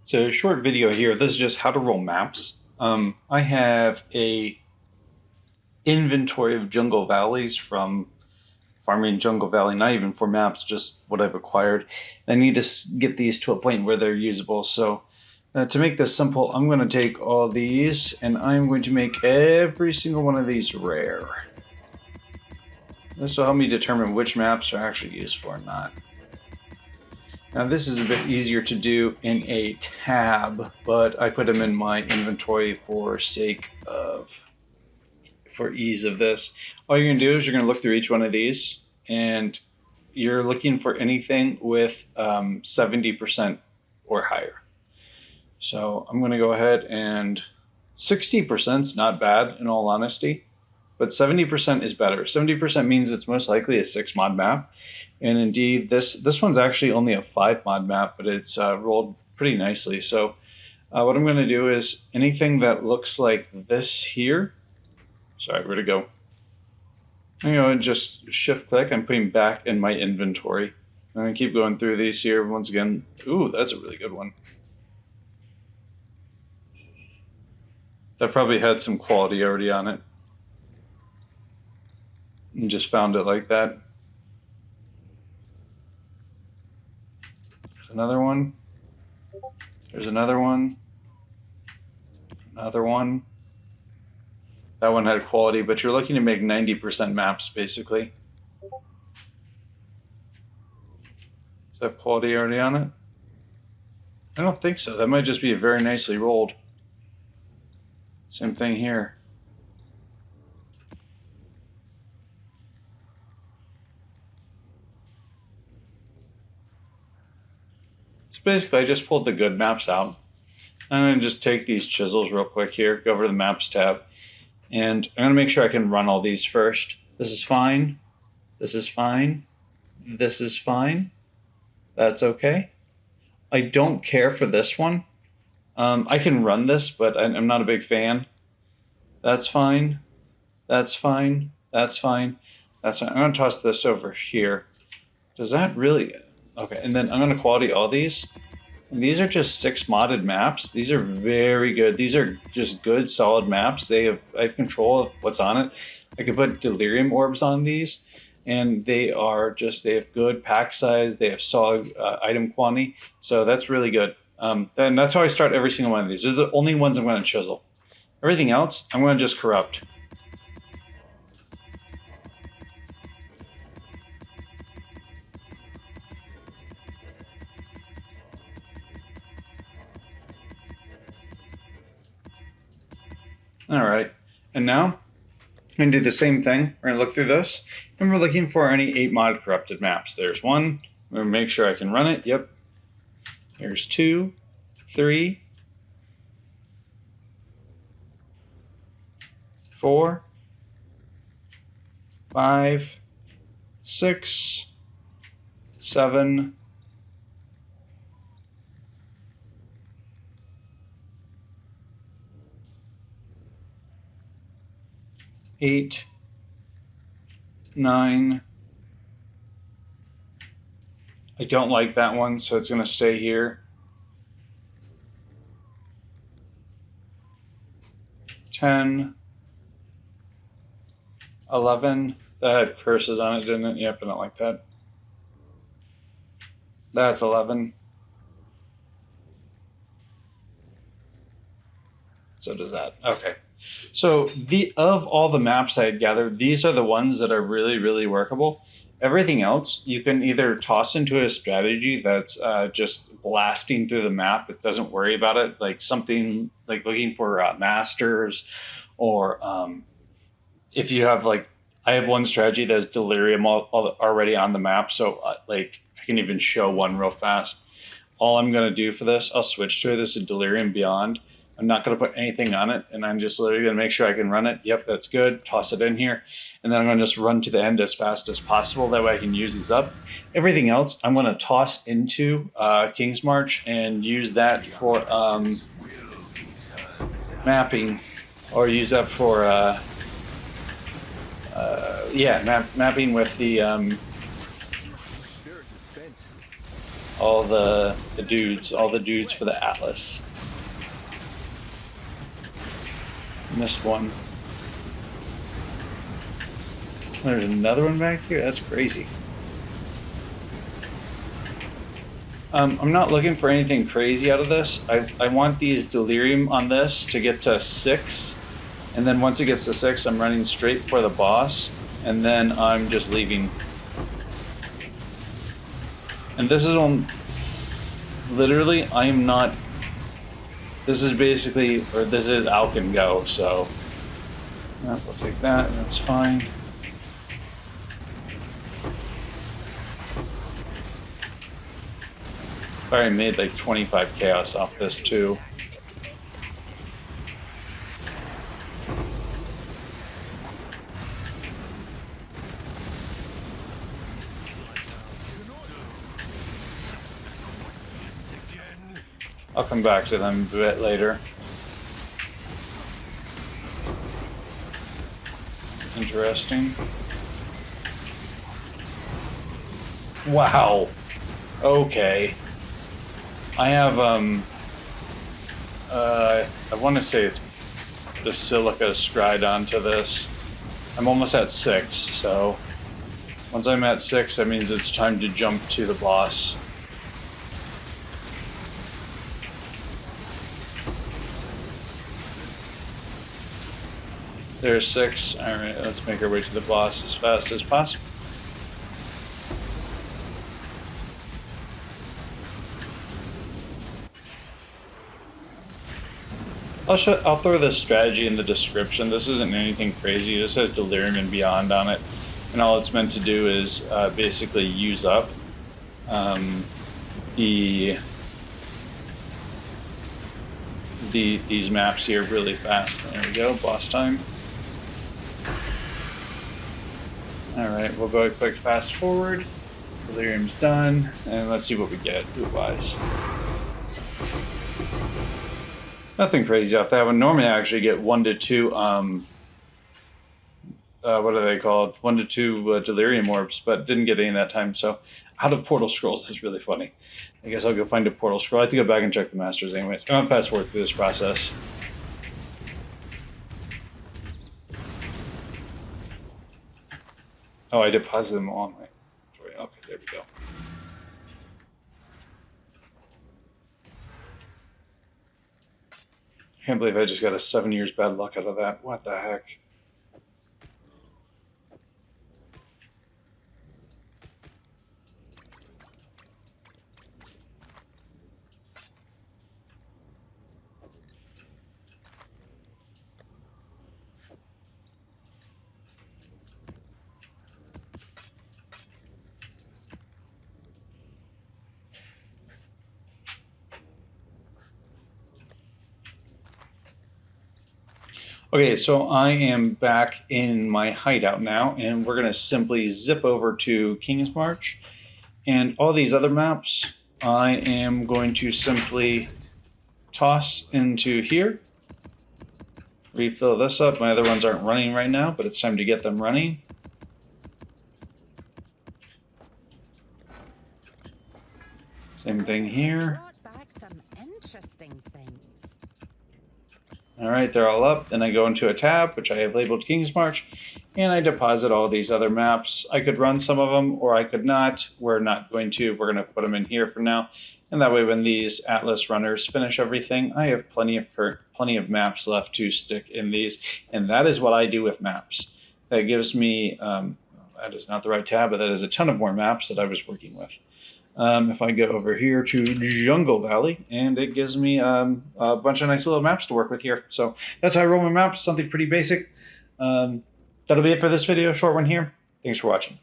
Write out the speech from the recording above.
It's a short video here. This is just how to roll maps. I have a inventory of jungle valleys from farming Jungle Valley, not even for maps, just what I've acquired. I need to get these to a point where they're usable. So to make this simple, I'm going to take all these and I'm going to make every single one of these rare. This will help me determine which maps are actually used for and not. Now this is a bit easier to do in a tab, but I put them in my inventory for ease of this. All you're gonna do is you're gonna look through each one of these and you're looking for anything with 70% or higher. So I'm gonna go ahead and 60% is not bad in all honesty, but 70% is better. 70% means it's most likely a 6 mod map. And indeed, this one's actually only a 5 mod map, but it's rolled pretty nicely. So what I'm going to do is anything that looks like this here. Sorry, where'd it go? I'm going to just shift click. I'm putting back in my inventory. I'm going to keep going through these here once again. Ooh, that's a really good one. That probably had some quality already on it. And just found it like that. Another one. There's another one. Another one. That one had quality, but you're looking to make 90% maps, basically. Does that have quality already on it? I don't think so. That might just be very nicely rolled. Same thing here. Basically, I just pulled the good maps out. I'm going to just take these chisels real quick here, go over to the Maps tab, and I'm going to make sure I can run all these first. This is fine. This is fine. This is fine. That's okay. I don't care for this one. I can run this, but I'm not a big fan. That's fine. That's fine. That's fine. That's fine. I'm going to toss this over here. Does that really... Okay, and then I'm going to quality all these. And these are just 6 modded maps. These are very good. These are just good, solid maps. I have control of what's on it. I could put delirium orbs on these, and they have good pack size. They have solid item quantity. So that's really good. Then that's how I start every single one of these. These are the only ones I'm going to chisel. Everything else, I'm going to just corrupt. All right, and now I'm going to do the same thing. We're going to look through this, and we're looking for any 8 mod corrupted maps. There's one. I'm going to make sure I can run it. Yep. There's 2, 3, 4, 5, 6, 7, 8, 9. I don't like that one, so it's going to stay here. 10, 11. That had curses on it, didn't it? Yep, I don't like that. That's 11. So does that. Okay. So of all the maps I had gathered, these are the ones that are really, really workable. Everything else, you can either toss into a strategy that's just blasting through the map. It doesn't worry about it, like something like looking for masters, or if you have I have one strategy that's delirium already on the map, so I can even show one real fast. All I'm going to do for this, I'll switch to it. This is delirium beyond. I'm not going to put anything on it, and I'm just literally going to make sure I can run it. Yep, that's good. Toss it in here, and then I'm going to just run to the end as fast as possible. That way I can use these up. Everything else, I'm going to toss into Kingsmarch and use that for mapping, or use that for mapping with the all the dudes for the Atlas. Missed one. There's another one back here? That's crazy. I'm not looking for anything crazy out of this. I want these Delirium on this to get to 6. And then once it gets to 6, I'm running straight for the boss. And then I'm just leaving. And this is on... Literally, I am not... This is basically... Or this is Alch and go, so... We'll take that, that's fine. I already made like 25 chaos off this too. I'll come back to them a bit later. Interesting. Wow. Okay. I have, I want to say it's Basilica Scryed onto this. I'm almost at 6, so once I'm at 6, that means it's time to jump to the boss. There's 6. Alright, let's make our way to the boss as fast as possible. I'll throw this strategy in the description. This isn't anything crazy. This has Delirium and Beyond on it. And all it's meant to do is basically use up these maps here really fast. There we go, boss time. Alright, we'll go a quick fast forward. Delirium's done. And let's see what we get loot-wise. Nothing crazy off that one. Normally I actually get 1 to 2, what are they called? 1 to 2 Delirium Orbs, but didn't get any that time, so out of Portal Scrolls is really funny. I guess I'll go find a Portal Scroll. I have to go back and check the Masters anyways. I'm going to fast forward through this process. Oh, I deposited them all. Okay, there we go. I can't believe I just got a 7 years bad luck out of that. What the heck? Okay, so I am back in my hideout now, and we're going to simply zip over to Kingsmarch. And all these other maps, I am going to simply toss into here. Refill this up. My other ones aren't running right now, but it's time to get them running. Same thing here. All right, they're all up. Then I go into a tab, which I have labeled Kingsmarch, and I deposit all these other maps. I could run some of them, or I could not. We're not going to. We're going to put them in here for now. And that way, when these Atlas runners finish everything, I have plenty of maps left to stick in these. And that is what I do with maps. That gives me, that is not the right tab, but that is a ton of more maps that I was working with. If I go over here to Jungle Valley, and it gives me a bunch of nice little maps to work with here. So that's how I roll my maps, something pretty basic. That'll be it for this video, short one here. Thanks for watching.